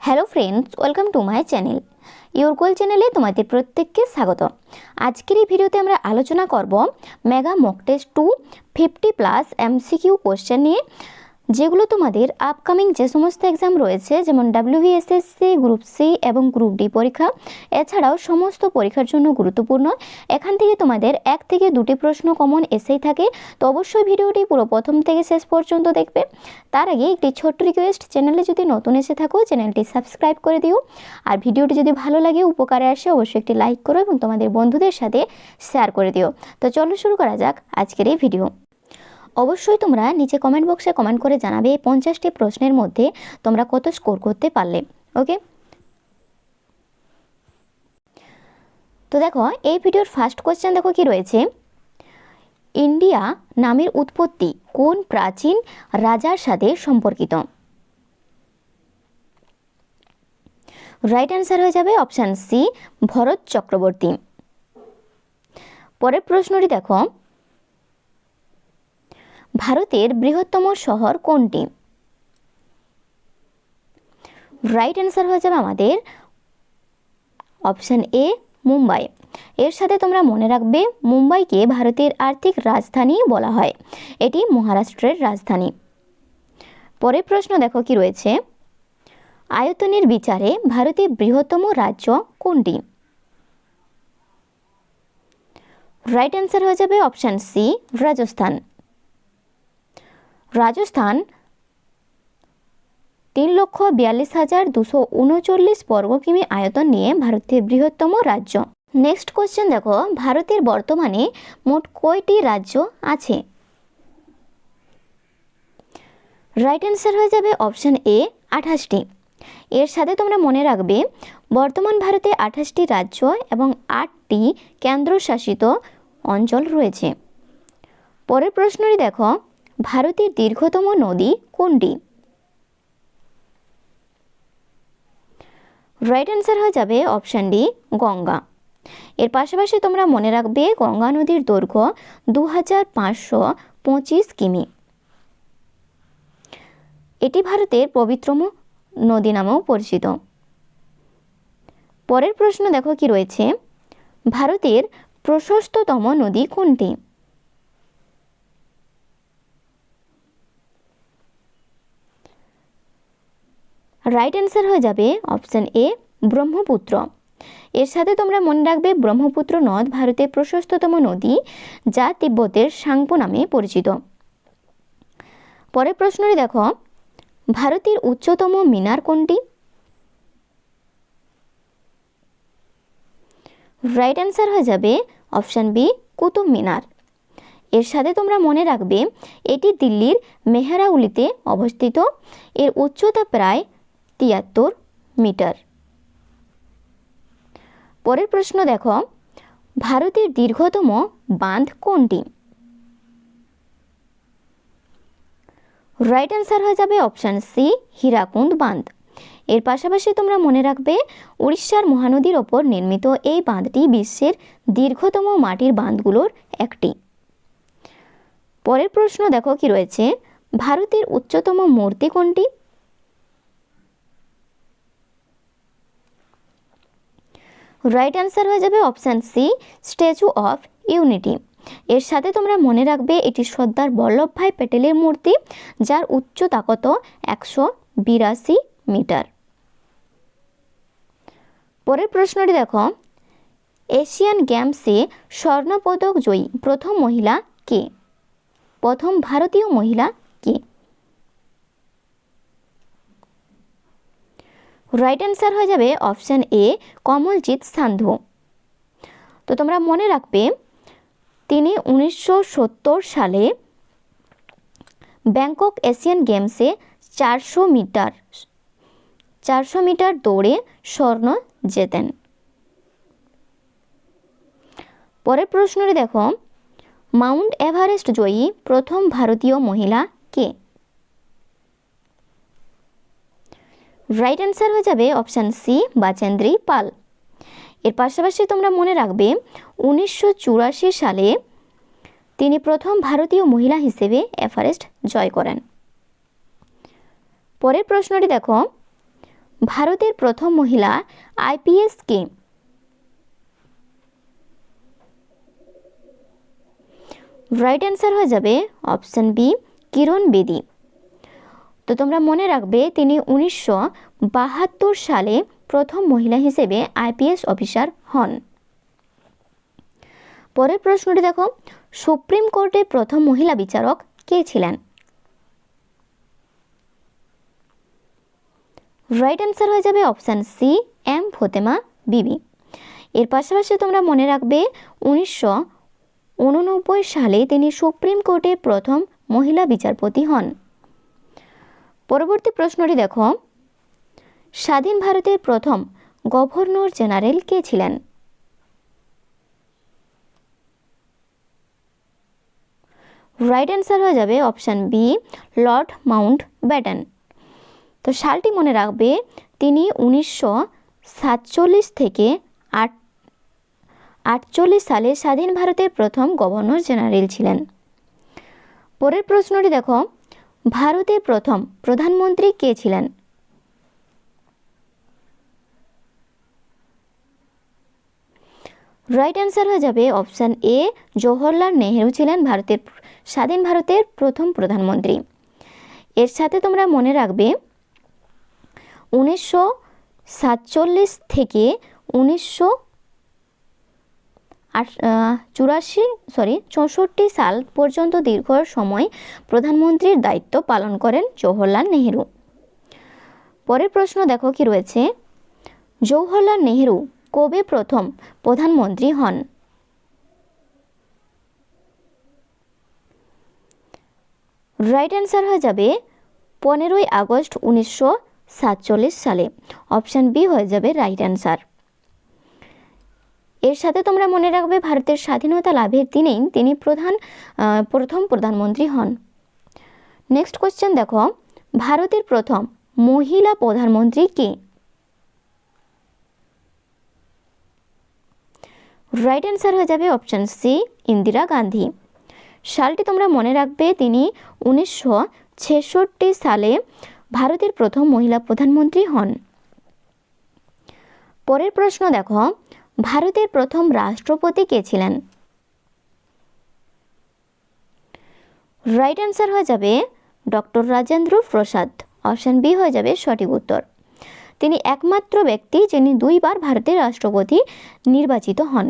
Hello friends, welcome to my channel. Your goal চ্যানেলে তোমাদের প্রত্যেককে স্বাগত। আজকের এই ভিডিওতে আমরা আলোচনা করব mega mock test 250+ MCQ question নিয়ে, যেগুলো তোমাদের আপকামিং যে সমস্ত এক্সাম রয়েছে, যেমন WBSSC, গ্রুপ সি এবং গ্রুপ ডি পরীক্ষা, এছাড়াও সমস্ত পরীক্ষার জন্য গুরুত্বপূর্ণ। এখান থেকে তোমাদের 1 থেকে 2টি প্রশ্ন কমন এসেই থাকে। তো অবশ্যই ভিডিওটি পুরো প্রথম থেকে শেষ পর্যন্ত দেখবে। তার আগে একটি ছোট্ট রিকোয়েস্ট, চ্যানেলে যদি নতুন এসে থাকো চ্যানেলটি সাবস্ক্রাইব করে দিও, আর ভিডিওটি যদি ভালো লাগে, উপকারে আসে, অবশ্যই একটি লাইক করো এবং তোমাদের বন্ধুদের সাথে শেয়ার করে দিও। তো চলো শুরু করা যাক আজকের এই ভিডিও। অবশ্যই তোমরা নিচে কমেন্ট বক্সে কমেন্ট করে জানাবে এই 50টি প্রশ্নের মধ্যে তোমরা কত স্কোর করতে পারলে। ওকে, তো দেখো এই ভিডিওর ফার্স্ট কোশ্চেন দেখো কি রয়েছে। ইন্ডিয়া নামের উৎপত্তি কোন প্রাচীন রাজার সাথে সম্পর্কিত? রাইট অ্যান্সার হয়ে যাবে অপশান সি, ভরত চক্রবর্তী। পরের প্রশ্নটি দেখো, ভারতের বৃহত্তম শহর কোনটি? রাইট অ্যান্সার হয়ে যাবে আমাদের অপশান এ, মুম্বাই। এর সাথে তোমরা মনে রাখবে মুম্বাইকে ভারতের আর্থিক রাজধানী বলা হয়, এটি মহারাষ্ট্রের রাজধানী। পরের প্রশ্ন দেখো কি রয়েছে, আয়তনের বিচারে ভারতের বৃহত্তম রাজ্য কোনটি? রাইট অ্যান্সার হয়ে যাবে অপশান সি, রাজস্থান। রাজস্থান 3,42,239 বর্গ কিমি আয়তন নিয়ে ভারতের বৃহত্তম রাজ্য। নেক্সট কোশ্চেন দেখো, ভারতের বর্তমানে মোট কয়টি রাজ্য আছে? রাইট অ্যান্সার হয়ে যাবে অপশান এ, 28টি। এর সাথে তোমরা মনে রাখবে বর্তমান ভারতে 28টি রাজ্য এবং 8টি কেন্দ্রশাসিত অঞ্চল রয়েছে। পরের প্রশ্নটি দেখো, ভারতের দীর্ঘতম নদী কোনটি? রাইট অ্যান্সার হয়ে যাবে অপশান ডি, গঙ্গা। এর পাশাপাশি তোমরা মনে রাখবে গঙ্গা নদীর দৈর্ঘ্য 2525 কিমি। এটি ভারতের পবিত্র নদী নামেও পরিচিত। পরের প্রশ্ন দেখো কি রয়েছে, ভারতের প্রশস্ততম নদী কোনটি? রাইট অ্যান্সার হয়ে যাবে অপশান এ, ব্রহ্মপুত্র। এর সাথে তোমরা মনে রাখবে ব্রহ্মপুত্র নদ ভারতের প্রশস্ততম নদী, যা তিব্বতের সাংপো নামে পরিচিত। পরের প্রশ্নটি দেখো, ভারতের উচ্চতম মিনার কোনটি? রাইট অ্যান্সার হয়ে যাবে অপশান বি, কুতুব মিনার। এর সাথে তোমরা মনে রাখবে এটি দিল্লির মেহরাউলিতে অবস্থিত। এর উচ্চতা প্রায় 73 মিটার। পরের প্রশ্ন দেখো, ভারতের দীর্ঘতম বাঁধ কোনটি? রাইট অ্যান্সার হয়ে যাবে অপশান সি, হীরাকুন্দ বাঁধ। এর পাশাপাশি তোমরা মনে রাখবে উড়িষ্যার মহানদীর ওপর নির্মিত এই বাঁধটি বিশ্বের দীর্ঘতম মাটির বাঁধগুলোর একটি। পরের প্রশ্ন দেখো কি রয়েছে, ভারতের উচ্চতম মূর্তি কোনটি? রাইট অ্যান্সার হয়ে যাবে option C, Statue of Unity. এর সাথে তোমরা মনে রাখবে এটি সর্দার বল্লভভাই প্যাটেলের মূর্তি, যার উচ্চতা কত 182 মিটার। পরের প্রশ্নটি দেখো, এশিয়ান গেমসে স্বর্ণপদক জয়ী প্রথম মহিলা কে? প্রথম ভারতীয় মহিলা কে? রাইট অ্যান্সার হয়ে যাবে অপশান এ, কমলজিৎ সান্ধু। তো তোমরা মনে রাখবে তিনি 1970 সালে ব্যাংকক এশিয়ান গেমসে 400 মিটার দৌড়ে স্বর্ণ জেতেন। পরের প্রশ্নটি দেখো, মাউন্ট এভারেস্ট জয়ী প্রথম ভারতীয় মহিলা কে? রাইট অ্যান্সার হয়ে যাবে অপশান সি, বাচেন্দ্রী পাল। এর পাশাপাশি তোমরা মনে রাখবে 1984 সালে তিনি প্রথম ভারতীয় মহিলা হিসেবে এভারেস্ট জয় করেন। পরের প্রশ্নটি দেখো, ভারতের প্রথম মহিলা আইপিএস কে? রাইট অ্যান্সার হয়ে যাবে অপশন বি কিরণ বেদি। তো তোমরা মনে রাখবে তিনি 1972 সালে প্রথম মহিলা হিসেবে আইপিএস অফিসার হন। পরের প্রশ্নটি দেখো, সুপ্রিম কোর্টের প্রথম মহিলা বিচারক কে ছিলেন? রাইট অ্যান্সার হয়ে যাবে অপশান সি এম ফতেমা বিবি। এর পাশাপাশি তোমরা মনে রাখবে 1989 সালে তিনি সুপ্রিম কোর্টের প্রথম মহিলা বিচারপতি হন। পরবর্তী প্রশ্নটি দেখো, স্বাধীন ভারতের প্রথম গভর্নর জেনারেল কে ছিলেন? রাইট অ্যান্সার হয়ে যাবে option B Lord Mountbatten. তো সালটি মনে রাখবে তিনি 1947 থেকে 1948 সালে স্বাধীন ভারতের প্রথম গভর্নর জেনারেল ছিলেন। পরের প্রশ্নটি দেখো, ভারতের প্রথম প্রধানমন্ত্রী কে ছিলেন? রাইট অ্যান্সার হয়ে যাবে অপশান এ জওহরলাল নেহেরু ছিলেন স্বাধীন ভারতের প্রথম প্রধানমন্ত্রী। এর সাথে তোমরা মনে রাখবে 1947 থেকে 64 সাল পর্যন্ত দীর্ঘ সময় প্রধানমন্ত্রীর দায়িত্ব পালন করেন জওহরলাল নেহেরু। পরের প্রশ্ন দেখো কি রয়েছে, জওহরলাল নেহেরু কবে প্রথম প্রধানমন্ত্রী হন? রাইট অ্যান্সার হয়ে যাবে 15ই আগস্ট 1947 সালে। অপশান বি হয়ে যাবে রাইট অ্যান্সার। এর সাথে তোমরা মনে রাখবে ভারতের স্বাধীনতা লাভের দিনেই তিনি প্রথম প্রধানমন্ত্রী হন। নেক্সট কোশ্চেন দেখো, ভারতের প্রথম মহিলা প্রধানমন্ত্রী কে? রাইট অ্যান্সার হয়ে যাবে অপশান সি ইন্দিরা গান্ধী। সালটি তোমরা মনে রাখবে তিনি 1966 সালে ভারতের প্রথম মহিলা প্রধানমন্ত্রী হন। পরের প্রশ্ন দেখো, ভারতের প্রথম রাষ্ট্রপতি কে ছিলেন? রাইট অ্যান্সার হয়ে যাবে doctor Rajendra Prasad. Option B হয়ে যাবে সঠিক উত্তর। তিনি একমাত্র ব্যক্তি যিনি 2 বার ভারতের রাষ্ট্রপতি নির্বাচিত হন।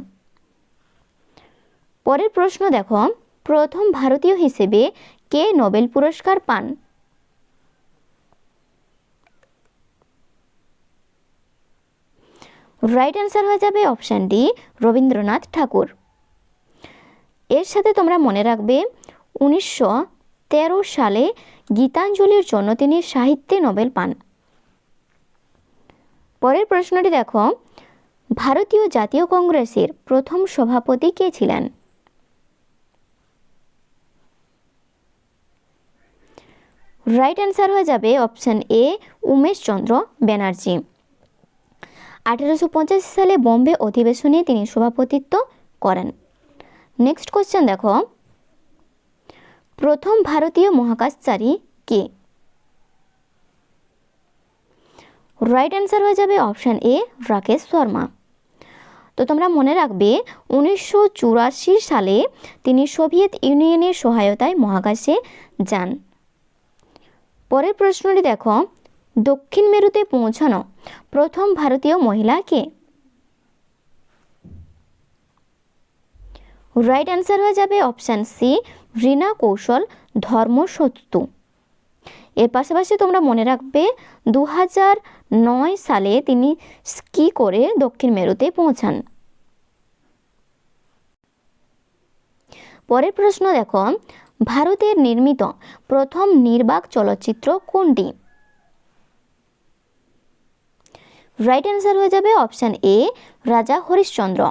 পরের প্রশ্ন দেখো, প্রথম ভারতীয় হিসেবে কে নোবেল পুরস্কার পান? রাইট অ্যান্সার হয়ে যাবে অপশান ডি রবীন্দ্রনাথ ঠাকুর। এর সাথে তোমরা মনে রাখবে 1913 সালে গীতাঞ্জলির জন্য তিনি সাহিত্যে নোবেল পান। পরের প্রশ্নটি দেখো, ভারতীয় জাতীয় কংগ্রেসের প্রথম সভাপতি কে ছিলেন? রাইট অ্যান্সার হয়ে যাবে অপশান এ উমেশ চন্দ্র ব্যানার্জি। 1885 সালে বোম্বে অধিবেশনে তিনি সভাপতিত্ব করেন। নেক্সট কোশ্চেন দেখো, প্রথম ভারতীয় মহাকাশচারী কে? রাইট অ্যান্সার হয়ে যাবে অপশান এ রাকেশ শর্মা। তো তোমরা মনে রাখবে 1984 সালে তিনি সোভিয়েত ইউনিয়নের সহায়তায় মহাকাশে যান। পরের প্রশ্নটি দেখো, দক্ষিণ মেরুতে পৌঁছানো প্রথম ভারতীয় মহিলা কে? রাইট অ্যান্সার হয়ে যাবে অপশান সি রীনা কৌশল ধর্মসত্তু। এর পাশাপাশি তোমরা মনে রাখবে 2009 সালে তিনি স্কি করে দক্ষিণ মেরুতে পৌঁছান। পরের প্রশ্ন দেখো, ভারতের নির্মিত প্রথম নির্বাক চলচ্চিত্র কোনটি? রাইট অ্যান্সার হয়ে যাবে অপশান এ রাজা হরিশ্চন্দ্র।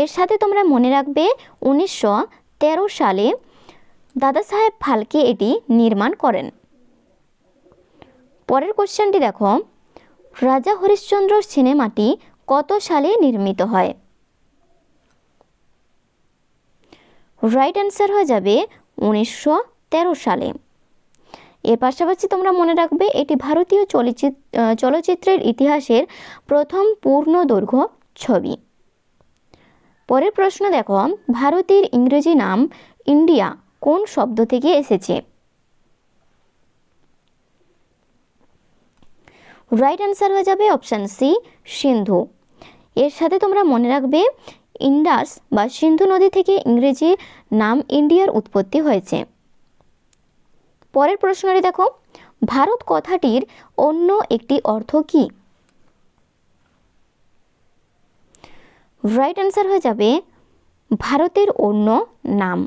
এর সাথে তোমরা মনে রাখবে 1913 সালে দাদা সাহেব ফালকে এটি নির্মাণ করেন। পরের কোশ্চেনটি দেখো, রাজা হরিশ্চন্দ্র সিনেমাটি কত সালে নির্মিত হয়? রাইট অ্যান্সার হয়ে যাবে 1913 সালে। এর পাশাপাশি তোমরা মনে রাখবে এটি ভারতীয় চলচ্চিত্রের ইতিহাসের প্রথম পূর্ণদৈর্ঘ্য ছবি। পরের প্রশ্ন দেখো, ভারতের ইংরেজি নাম ইন্ডিয়া কোন শব্দ থেকে এসেছে? রাইট অ্যান্সার হয়ে যাবে অপশান সি, সিন্ধু। এর সাথে তোমরা মনে রাখবে ইন্ডাস বা সিন্ধু নদী থেকে ইংরেজি নাম ইন্ডিয়ার উৎপত্তি হয়েছে। পরের প্রশ্নটি দেখো, ভারত কথাটির অন্য একটি অর্থ কি? রাইট অ্যান্সার হয়ে যাবে ভারতের অন্য নাম।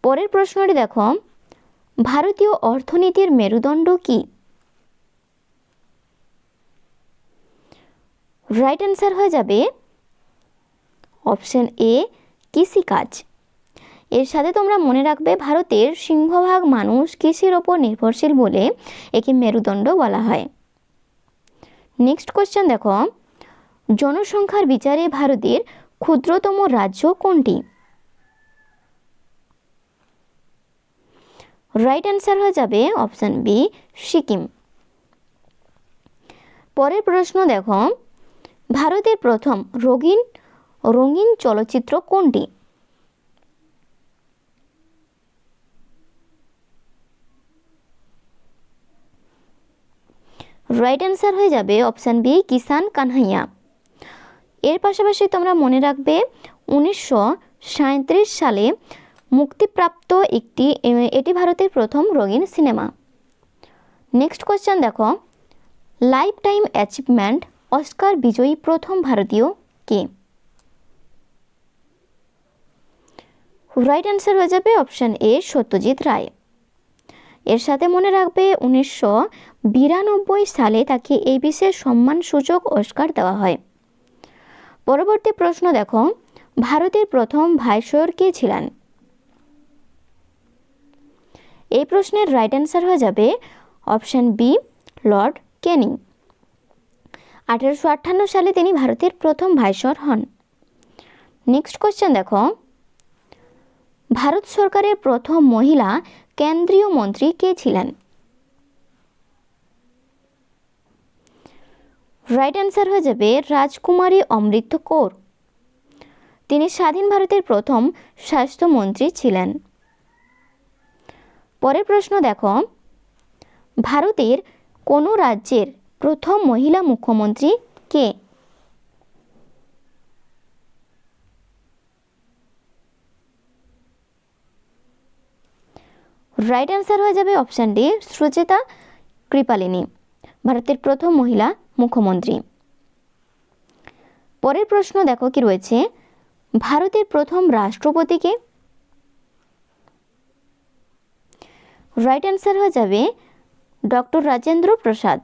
পরের প্রশ্নটি দেখো, ভারতীয় অর্থনীতির মেরুদণ্ড কি? রাইট অ্যান্সার হয়ে যাবে অপশন এ, কৃষিকাজ। এর সাথে তোমরা মনে রাখবে ভারতের সিংহভাগ মানুষ কৃষির ওপর নির্ভরশীল বলে একে মেরুদণ্ড বলা হয়। নেক্সট কোশ্চেন দেখো, জনসংখ্যার বিচারে ভারতের ক্ষুদ্রতম রাজ্য কোনটি? রাইট অ্যান্সার হয়ে যাবে অপশন বি, সিকিম। পরের প্রশ্ন দেখো, ভারতের প্রথম রঙিন চলচ্চিত্র কোনটি? রাইট অ্যান্সার হয়ে যাবে অপশান বি, কিষান কানহাইয়া। এর পাশাপাশি তোমরা মনে রাখবে 1937 সালে মুক্তিপ্রাপ্ত এটি ভারতের প্রথম রঙিন সিনেমা। নেক্সট কোয়েশ্চেন দেখো, লাইফ টাইম অ্যাচিভমেন্ট অস্কার বিজয়ী প্রথম ভারতীয় কে? রাইট অ্যান্সার হয়ে যাবে অপশান এ, সত্যজিৎ রায়। এর সাথে মনে রাখবে 1992 সালে তাকে এই বিশেষ সম্মানসূচক অস্কার দেওয়া হয়। পরবর্তী প্রশ্ন দেখো, ভারতের প্রথম ভাইসরয় কে ছিলেন? এই প্রশ্নের রাইট অ্যান্সার হয়ে যাবে অপশান বি, লর্ড ক্যানিং। 1858 সালে তিনি ভারতের প্রথম ভাইসরয় হন। নেক্সট কোয়েশ্চেন দেখো, ভারত সরকারের প্রথম মহিলা কেন্দ্রীয় মন্ত্রী কে ছিলেন? রাইট অ্যান্সার হয়ে যাবে রাজকুমারী অমৃত কৌর। তিনি স্বাধীন ভারতের প্রথম স্বাস্থ্যমন্ত্রী ছিলেন। পরের প্রশ্ন দেখো, ভারতের কোন রাজ্যের প্রথম মহিলা মুখ্যমন্ত্রী কে? রাইট অ্যান্সার হয়ে যাবে অপশান ডি, সুচেতা কৃপালিনী, ভারতের প্রথম মহিলা মুখ্যমন্ত্রী। পরের প্রশ্ন দেখো কি রয়েছে, ভারতের প্রথম রাষ্ট্রপতি কে? রাইট অ্যান্সার হয়ে যাবে ডক্টর রাজেন্দ্র প্রসাদ।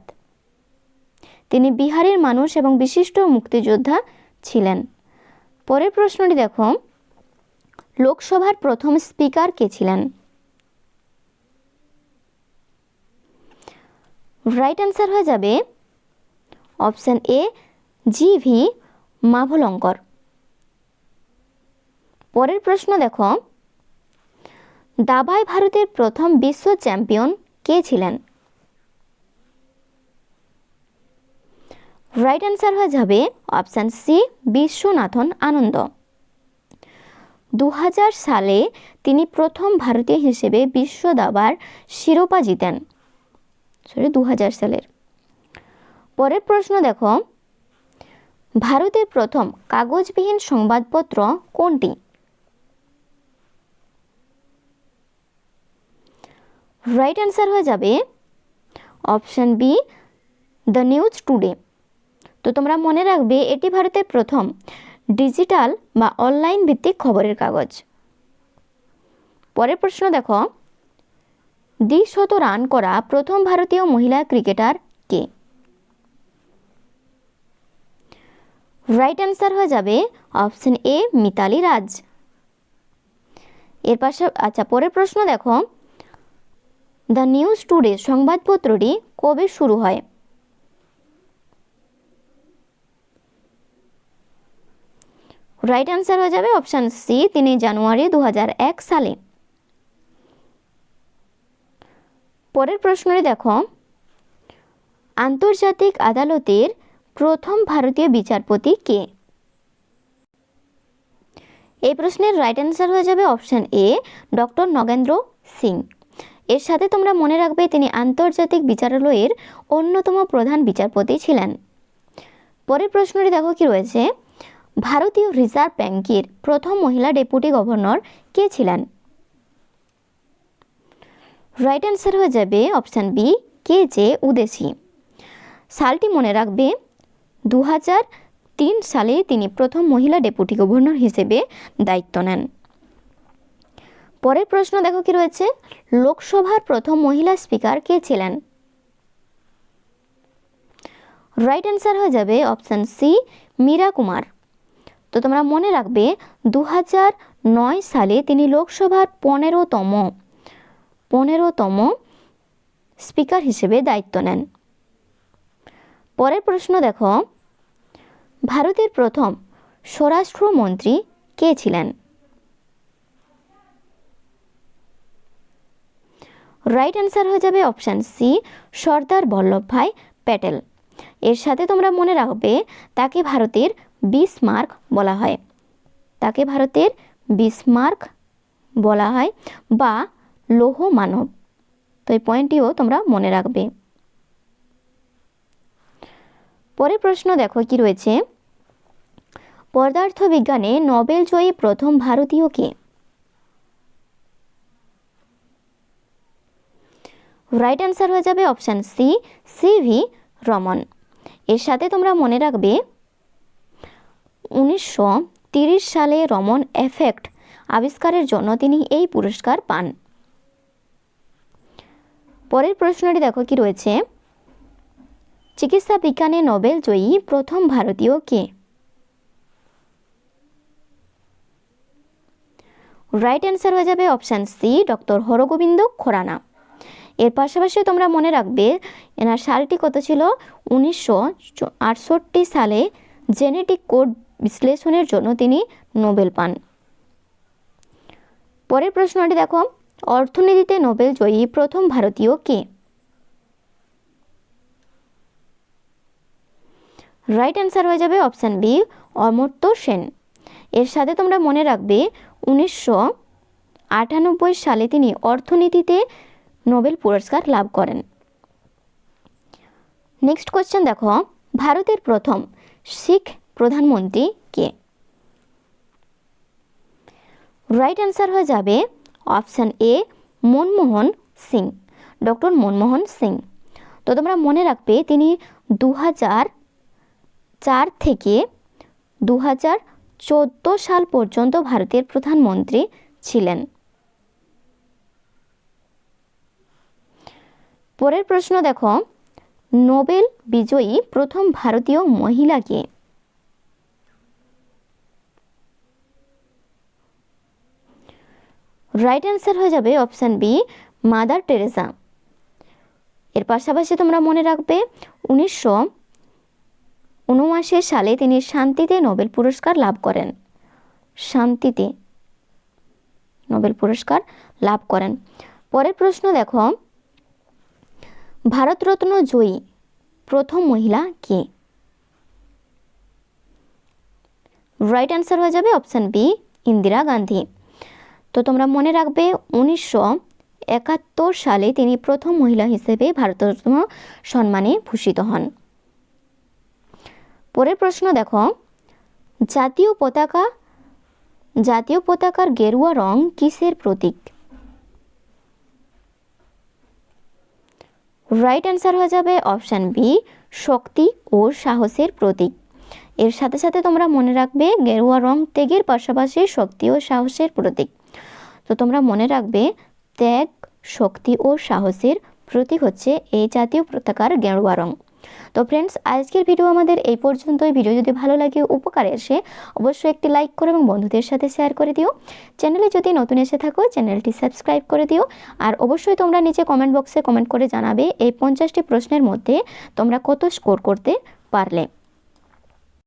তিনি বিহারের মানুষ এবং বিশিষ্ট মুক্তিযোদ্ধা ছিলেন। পরের প্রশ্নটি দেখো, লোকসভার প্রথম স্পিকার কে ছিলেন? রাইট অ্যান্সার হয়ে যাবে অপশান এ, জি.ভি. মাভলঙ্কর। পরের প্রশ্ন দেখো, দাবায় ভারতের প্রথম বিশ্ব চ্যাম্পিয়ন কে ছিলেন? রাইট অ্যান্সার হয়ে যাবে অপশান সি, বিশ্বনাথন আনন্দ। 2000 সালে তিনি প্রথম ভারতীয় হিসেবে বিশ্ব দাবার শিরোপা জিতেন। 2000 সালের। পরের প্রশ্ন দেখো, ভারতের প্রথম কাগজবিহীন সংবাদপত্র কোনটি? রাইট অ্যান্সার হয়ে যাবে option B, the News Today. তো তোমরা মনে রাখবে এটি ভারতের প্রথম ডিজিটাল বা অনলাইন ভিত্তিক খবরের কাগজ। পরের প্রশ্ন দেখো, দ্বিশত রান করা প্রথম ভারতীয় মহিলা ক্রিকেটার কে? রাইট অ্যান্সার হয়ে যাবে অপশন এ, মিতালি রাজ। এর পাশে পরের প্রশ্ন দেখো, দ্য নিউজ টুডে সংবাদপত্রটি কবে শুরু হয়? রাইট অ্যান্সার হয়ে যাবে অপশান সি, 3 জানুয়ারি 2001 সালে। পরের প্রশ্নটি দেখো, আন্তর্জাতিক আদালতের প্রথম ভারতীয় বিচারপতি কে? এই প্রশ্নের রাইট অ্যান্সার হয়ে যাবে option A, doctor Nagendra Singh. এর সাথে তোমরা মনে রাখবে তিনি আন্তর্জাতিক বিচারালয়ের অন্যতম প্রধান বিচারপতি ছিলেন। পরের প্রশ্নটি দেখো কি রয়েছে, ভারতীয় রিজার্ভ ব্যাংকের প্রথম মহিলা ডেপুটি গভর্নর কে ছিলেন? রাইট অ্যান্সার হয়ে যাবে অপশান বি, কে জে উদেশি। সালটি মনে রাখবে 2003 সালে তিনি প্রথম মহিলা ডেপুটি গভর্নর হিসেবে দায়িত্ব নেন। পরের প্রশ্ন দেখো কি রয়েছে, লোকসভার প্রথম মহিলা স্পিকার কে ছিলেন? রাইট অ্যান্সার হয়ে যাবে অপশান সি, মীরা কুমার। তো তোমরা মনে রাখবে 2009 সালে তিনি লোকসভার 15তম স্পিকার হিসেবে দায়িত্ব নেন। পরের প্রশ্ন দেখো, ভারতের প্রথম স্বরাষ্ট্রমন্ত্রী কে ছিলেন? রাইট অ্যান্সার হয়ে যাবে অপশান সি, সর্দার বল্লভভাই প্যাটেল। এর সাথে তোমরা মনে রাখবে তাকে ভারতের বিসমার্ক বলা হয়, তাকে ভারতের বিসমার্ক বলা হয় বা লৌহ মানব। তো এই পয়েন্টটিও তোমরা মনে রাখবে। পরের প্রশ্ন দেখো কি রয়েছে, পদার্থবিজ্ঞানে নোবেল জয়ী প্রথম ভারতীয় কে? রাইট অ্যান্সার হয়ে যাবে অপশান সি, সিভি রমন। এর সাথে তোমরা মনে রাখবে 1930 সালে রমন এফেক্ট আবিষ্কারের জন্য তিনি এই পুরস্কার পান। পরের প্রশ্নটি দেখো কি রয়েছে, চিকিৎসা বিজ্ঞানে নোবেল জয়ী প্রথম ভারতীয় কে? রাইট অ্যান্সার হয়ে যাবে option C, doctor Hargobind Khorana. এর পাশাপাশি তোমরা মনে রাখবে এনার সালটি কত ছিল, 1968 সালে জেনেটিক কোড বিশ্লেষণের জন্য তিনি নোবেল পান। পরের প্রশ্নটি দেখো, অর্থনীতিতে নোবেল জয়ী প্রথম ভারতীয় কে? রাইট অ্যান্সার হয়ে যাবে অপশান বি, অমর্ত্য সেন। এর সাথে তোমরা মনে রাখবে 1998 সালে তিনি অর্থনীতিতে নোবেল পুরস্কার লাভ করেন। নেক্সট কোয়েশ্চেন দেখো, ভারতের প্রথম শিখ প্রধানমন্ত্রী কে? রাইট অ্যান্সার হয়ে যাবে option A, Manmohan Singh, doctor Manmohan Singh. তো তোমরা মনে রাখবে তিনি 2004 থেকে 2014 সাল পর্যন্ত ভারতের প্রধানমন্ত্রী ছিলেন। পরের প্রশ্ন দেখো, নোবেল বিজয়ী প্রথম ভারতীয় মহিলা কে? রাইট অ্যান্সার হয়ে যাবে অপশান বি, মাদার টেরেসা। এর পাশাপাশি তোমরা মনে রাখবে 1979 সালে তিনি শান্তিতে নোবেল পুরস্কার লাভ করেন, শান্তিতে নোবেল পুরস্কার লাভ করেন। পরের প্রশ্ন দেখো, ভারতরত্ন জয়ী প্রথম মহিলা কে? রাইট অ্যান্সার হয়ে যাবে অপশান বি, ইন্দিরা গান্ধী। তো তোমরা মনে রাখবে 1971 সালে তিনি প্রথম মহিলা হিসেবে ভারতরত্ন সম্মানে ভূষিত হন। পরের প্রশ্ন দেখো, জাতীয় পতাকার গেরুয়া রং কিসের প্রতীক? রাইট অ্যান্সার হয়ে যাবে অপশান বি, শক্তি ও সাহসের প্রতীক। এর সাথে সাথে তোমরা মনে রাখবে গেরুয়া রং ত্যাগের পাশাপাশি শক্তি ও সাহসের প্রতীক। তো তোমরা মনে রাখবে ত্যাগ, শক্তি ও সাহসের প্রতীক হচ্ছে এই জাতীয় পতাকার গেরুয়া রং। তো ফ্রেন্ডস, আজকের ভিডিও আমাদের এই পর্যন্তই। ভিডিও যদি ভালো লাগে, উপকারে আসে, অবশ্যই একটি লাইক করো এবং বন্ধুদের সাথে শেয়ার করে দিও। চ্যানেলে যদি নতুন এসে থাকো চ্যানেলটি সাবস্ক্রাইব করে দিও। আর অবশ্যই তোমরা নিচে কমেন্ট বক্সে কমেন্ট করে জানাবে এই 50টি প্রশ্নের মধ্যে তোমরা কত স্কোর করতে পারলে।